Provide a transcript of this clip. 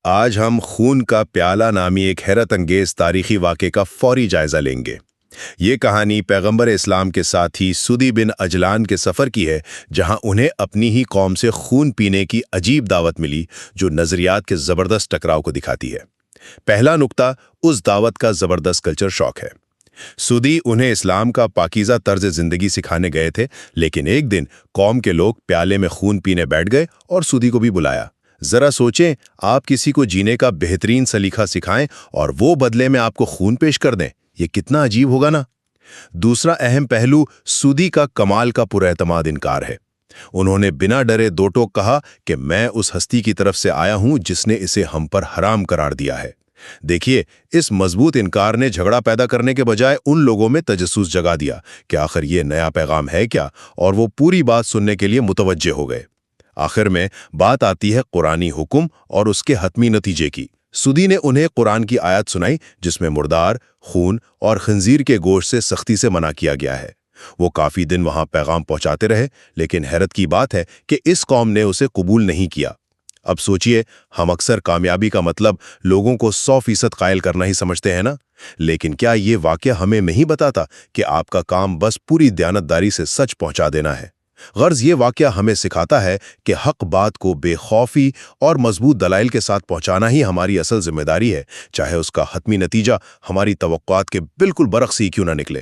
آج ہم خون کا پیالہ نامی ایک حیرت انگیز تاریخی واقعے کا فوری جائزہ لیں گے۔ یہ کہانی پیغمبر اسلام کے ساتھی سدی بن اجلان کے سفر کی ہے، جہاں انہیں اپنی ہی قوم سے خون پینے کی عجیب دعوت ملی جو نظریات کے زبردست ٹکراؤ کو دکھاتی ہے۔ پہلا نقطہ اس دعوت کا زبردست کلچر شاک ہے۔ سدی انہیں اسلام کا پاکیزہ طرز زندگی سکھانے گئے تھے، لیکن ایک دن قوم کے لوگ پیالے میں خون پینے بیٹھ گئے اور سدی کو بھی بلایا۔ ذرا سوچیں، آپ کسی کو جینے کا بہترین سلیقہ سکھائیں اور وہ بدلے میں آپ کو خون پیش کر دیں، یہ کتنا عجیب ہوگا نا؟ دوسرا اہم پہلو سدی کا کمال کا پراعتماد انکار ہے۔ انہوں نے بنا ڈرے دو ٹوک کہا کہ میں اس ہستی کی طرف سے آیا ہوں جس نے اسے ہم پر حرام قرار دیا ہے۔ دیکھیے، اس مضبوط انکار نے جھگڑا پیدا کرنے کے بجائے ان لوگوں میں تجسس جگا دیا کہ آخر یہ نیا پیغام ہے کیا، اور وہ پوری بات سننے کے لیے متوجہ ہو گئے۔ آخر میں بات آتی ہے قرآنی حکم اور اس کے حتمی نتیجے کی۔ سدی نے انہیں قرآن کی آیت سنائی جس میں مردار، خون اور خنزیر کے گوشت سے سختی سے منع کیا گیا ہے۔ وہ کافی دن وہاں پیغام پہنچاتے رہے، لیکن حیرت کی بات ہے کہ اس قوم نے اسے قبول نہیں کیا۔ اب سوچئے، ہم اکثر کامیابی کا مطلب لوگوں کو 100% قائل کرنا ہی سمجھتے ہیں نا؟ لیکن کیا یہ واقعہ ہمیں نہیں بتاتا کہ آپ کا کام بس پوری دیانتداری سے سچ پہنچا دینا ہے؟ غرض یہ واقعہ ہمیں سکھاتا ہے کہ حق بات کو بے خوفی اور مضبوط دلائل کے ساتھ پہنچانا ہی ہماری اصل ذمہ داری ہے، چاہے اس کا حتمی نتیجہ ہماری توقعات کے بالکل برعکس ہی کیوں نہ نکلے۔